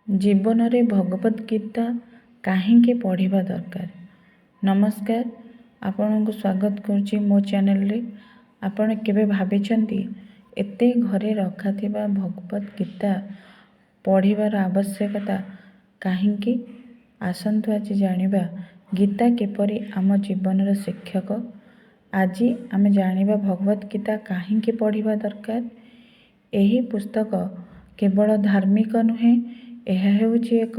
ଜୀବନରେ ଭଗବତ ଗୀତା କାହିଁକି ପଢ଼ିବା ଦରକାର। ନମସ୍କାର, ଆପଣଙ୍କୁ ସ୍ୱାଗତ କରୁଛି ମୋ ଚ୍ୟାନେଲରେ। ଆପଣ କେବେ ଭାବିଛନ୍ତି ଏତେ ଘରେ ରଖାଥିବା ଭଗବତ ଗୀତା ପଢ଼ିବାର ଆବଶ୍ୟକତା କାହିଁକି? ଆସନ୍ତୁ ଆଜି ଜାଣିବା ଗୀତା କିପରି ଆମ ଜୀବନର ଶିକ୍ଷକ। ଆଜି ଆମେ ଜାଣିବା ଭଗବତ ଗୀତା କାହିଁକି ପଢ଼ିବା ଦରକାର। ଏହି ପୁସ୍ତକ କେବଳ ଧାର୍ମିକ ନୁହେଁ, ଏହା ହେଉଛି ଏକ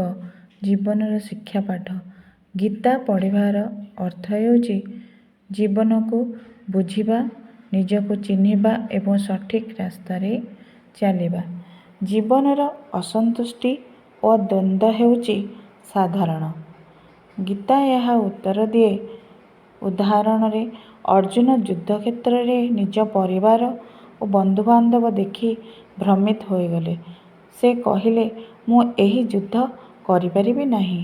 ଜୀବନର ଶିକ୍ଷା ପାଠ। ଗୀତା ପଢ଼ିବାର ଅର୍ଥ ହେଉଛି ଜୀବନକୁ ବୁଝିବା, ନିଜକୁ ଚିହ୍ନିବା ଏବଂ ସଠିକ୍ ରାସ୍ତାରେ ଚାଲିବା। ଜୀବନର ଅସନ୍ତୁଷ୍ଟି ଓ ଦ୍ୱନ୍ଦ୍ୱ ହେଉଛି ସାଧାରଣ। ଗୀତା ଏହା ଉତ୍ତର ଦିଏ। ଉଦାହରଣରେ, ଅର୍ଜୁନ ଯୁଦ୍ଧକ୍ଷେତ୍ରରେ ନିଜ ପରିବାର ଓ ବନ୍ଧୁବାନ୍ଧବ ଦେଖି ଭ୍ରମିତ ହୋଇଗଲେ। ସେ କହିଲେ, ମୁଁ ଏହି ଯୁଦ୍ଧ କରିପାରିବି ନାହିଁ।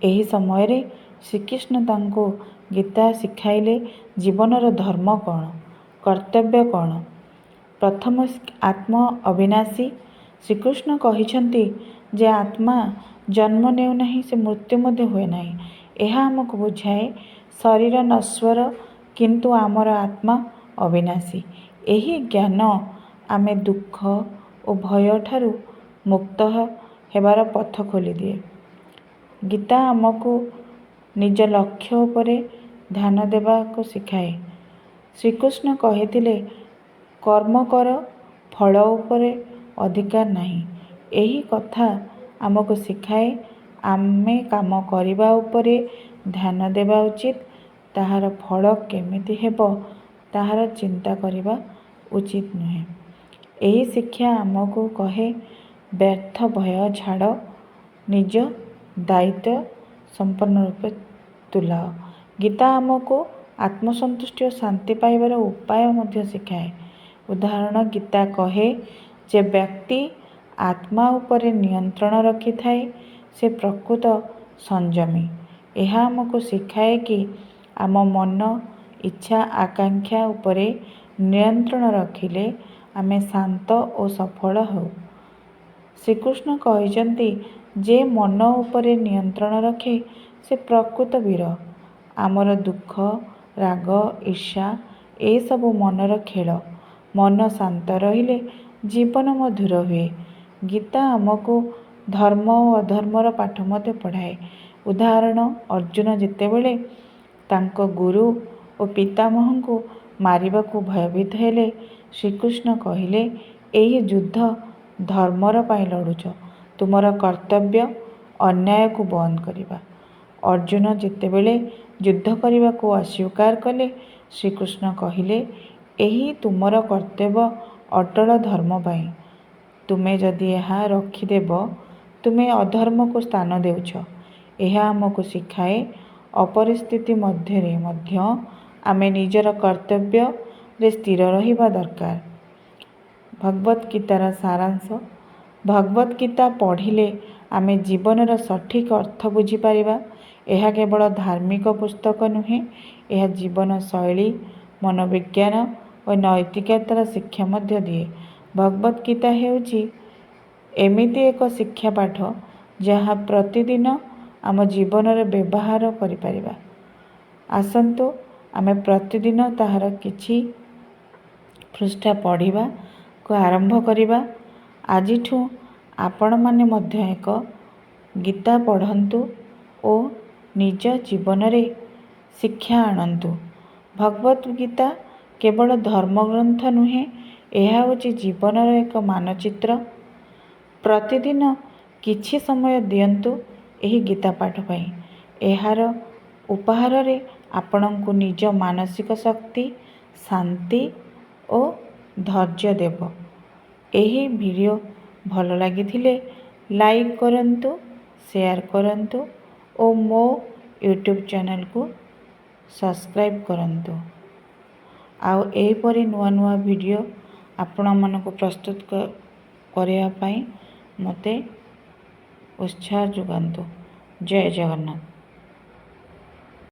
ଏହି ସମୟରେ ଶ୍ରୀକୃଷ୍ଣ ତାଙ୍କୁ ଗୀତା ଶିଖାଇଲେ ଜୀବନର ଧର୍ମ କ'ଣ, କର୍ତ୍ତବ୍ୟ କ'ଣ। ପ୍ରଥମ, ଆତ୍ମ ଅବିନାଶୀ। ଶ୍ରୀକୃଷ୍ଣ କହିଛନ୍ତି ଯେ ଆତ୍ମା ଜନ୍ମ ନେଉନାହିଁ, ସେ ମୃତ୍ୟୁ ମଧ୍ୟ ହୁଏ ନାହିଁ। ଏହା ଆମକୁ ବୁଝାଏ ଶରୀର ନଶ୍ୱର କିନ୍ତୁ ଆମର ଆତ୍ମା ଅବିନାଶୀ। ଏହି ଜ୍ଞାନ ଆମେ ଦୁଃଖ ଓ ଭୟଠାରୁ ମୁକ୍ତ ହେବାର ପଥ ଖୋଲିଦିଏ। ଗୀତା ଆମକୁ ନିଜ ଲକ୍ଷ୍ୟ ଉପରେ ଧ୍ୟାନ ଦେବାକୁ ଶିଖାଏ। ଶ୍ରୀକୃଷ୍ଣ କହିଥିଲେ, କର୍ମ କର, ଫଳ ଉପରେ ଅଧିକାର ନାହିଁ। ଏହି କଥା ଆମକୁ ଶିଖାଏ ଆମେ କାମ କରିବା ଉପରେ ଧ୍ୟାନ ଦେବା ଉଚିତ, ତାହାର ଫଳ କେମିତି ହେବ ତାହାର ଚିନ୍ତା କରିବା ଉଚିତ ନୁହେଁ। ଏହି ଶିକ୍ଷା ଆମକୁ କହେ ବ୍ୟର୍ଥ ଭୟ ଛାଡ଼, ନିଜ ଦାୟିତ୍ୱ ସମ୍ପୂର୍ଣ୍ଣ ରୂପେ ତୁଲାଅ। ଗୀତା ଆମକୁ ଆତ୍ମସନ୍ତୁଷ୍ଟି ଓ ଶାନ୍ତି ପାଇବାର ଉପାୟ ମଧ୍ୟ ଶିଖାଏ। ଉଦାହରଣ, ଗୀତା କହେ ଯେ ବ୍ୟକ୍ତି ଆତ୍ମା ଉପରେ ନିୟନ୍ତ୍ରଣ ରଖିଥାଏ ସେ ପ୍ରକୃତ ସଂଯମୀ। ଏହା ଆମକୁ ଶିଖାଏ କି ଆମ ମନ, ଇଚ୍ଛା, ଆକାଂକ୍ଷା ଉପରେ ନିୟନ୍ତ୍ରଣ ରଖିଲେ ଆମେ ଶାନ୍ତ ଓ ସଫଳ ହେଉ। ଶ୍ରୀକୃଷ୍ଣ କହିଛନ୍ତି ଯେ ମନ ଉପରେ ନିୟନ୍ତ୍ରଣ ରଖେ ସେ ପ୍ରକୃତ ବୀର। ଆମର ଦୁଃଖ, ରାଗ, ଈର୍ଷା ଏସବୁ ମନର ଖେଳ। ମନ ଶାନ୍ତ ରହିଲେ ଜୀବନ ମଧୁର ହୁଏ। ଗୀତା ଆମକୁ ଧର୍ମ ଓ ଅଧର୍ମର ପାଠ ମଧ୍ୟ ପଢ଼ାଏ। ଉଦାହରଣ, ଅର୍ଜୁନ ଯେତେବେଳେ ତାଙ୍କ ଗୁରୁ ଓ ପିତାମହଙ୍କୁ ମାରିବାକୁ ଭୟଭୀତ ହେଲେ, ଶ୍ରୀକୃଷ୍ଣ କହିଲେ, ଏହି ଯୁଦ୍ଧ ଧର୍ମର ପାଇଁ ଲଢ଼ୁଛ, ତୁମର କର୍ତ୍ତବ୍ୟ ଅନ୍ୟାୟକୁ ବନ୍ଦ କରିବା। ଅର୍ଜୁନ ଯେତେବେଳେ ଯୁଦ୍ଧ କରିବାକୁ ଅସ୍ୱୀକାର କଲେ, ଶ୍ରୀକୃଷ୍ଣ କହିଲେ, ଏହି ତୁମର କର୍ତ୍ତବ୍ୟ ଅଟଳ ଧର୍ମ ପାଇଁ। ତୁମେ ଯଦି ଏହା ରଖିଦେବ, ତୁମେ ଅଧର୍ମକୁ ସ୍ଥାନ ଦେଉଛ। ଏହା ଆମକୁ ଶିଖାଏ ଅପରିସ୍ଥିତି ମଧ୍ୟରେ ମଧ୍ୟ ଆମେ ନିଜର କର୍ତ୍ତବ୍ୟରେ ସ୍ଥିର ରହିବା ଦରକାର। ଭଗବତ ଗୀତାର ସାରାଂଶ। ଭଗବତ ଗୀତା ପଢ଼ିଲେ ଆମେ ଜୀବନର ସଠିକ୍ ଅର୍ଥ ବୁଝିପାରିବା। ଏହା କେବଳ ଧାର୍ମିକ ପୁସ୍ତକ ନୁହେଁ, ଏହା ଜୀବନ ଶୈଳୀ, ମନୋବିଜ୍ଞାନ ଓ ନୈତିକତାର ଶିକ୍ଷା ମଧ୍ୟ ଦିଏ। ଭଗବତ ଗୀତା ହେଉଛି ଏମିତି ଏକ ଶିକ୍ଷା ପାଠ ଯାହା ପ୍ରତିଦିନ ଆମ ଜୀବନରେ ବ୍ୟବହାର କରିପାରିବା। ଆସନ୍ତୁ ଆମେ ପ୍ରତିଦିନ ତାହାର କିଛି ପୃଷ୍ଠା ପଢ଼ିବାକୁ ଆରମ୍ଭ କରିବା। ଆଜିଠୁ ଆପଣମାନେ ମଧ୍ୟ ଏକ ଗୀତା ପଢ଼ନ୍ତୁ ଓ ନିଜ ଜୀବନରେ ଶିକ୍ଷା ଆଣନ୍ତୁ। ଭଗବତ ଗୀତା କେବଳ ଧର୍ମଗ୍ରନ୍ଥ ନୁହେଁ, ଏହା ହେଉଛି ଜୀବନର ଏକ ମାନଚିତ୍ର। ପ୍ରତିଦିନ କିଛି ସମୟ ଦିଅନ୍ତୁ ଏହି ଗୀତା ପାଠ ପାଇଁ। ଏହାର ଉପହାରରେ ଆପଣଙ୍କୁ ନିଜ ମାନସିକ ଶକ୍ତି, ଶାନ୍ତି ଓ ଧୈର୍ଯ୍ୟ ଦେବ। ଏହି ଭିଡ଼ିଓ ଭଲ ଲାଗିଥିଲେ ଲାଇକ୍ କରନ୍ତୁ, ସେୟାର କରନ୍ତୁ ଓ ମୋ ୟୁଟ୍ୟୁବ୍ ଚ୍ୟାନେଲକୁ ସବସ୍କ୍ରାଇବ୍ କରନ୍ତୁ। ଆଉ ଏହିପରି ନୂଆ ନୂଆ ଭିଡ଼ିଓ ଆପଣମାନଙ୍କୁ ପ୍ରସ୍ତୁତ କରିବା ପାଇଁ ମୋତେ ଉତ୍ସାହ ଯୋଗାନ୍ତୁ। ଜୟ ଜଗନ୍ନାଥ।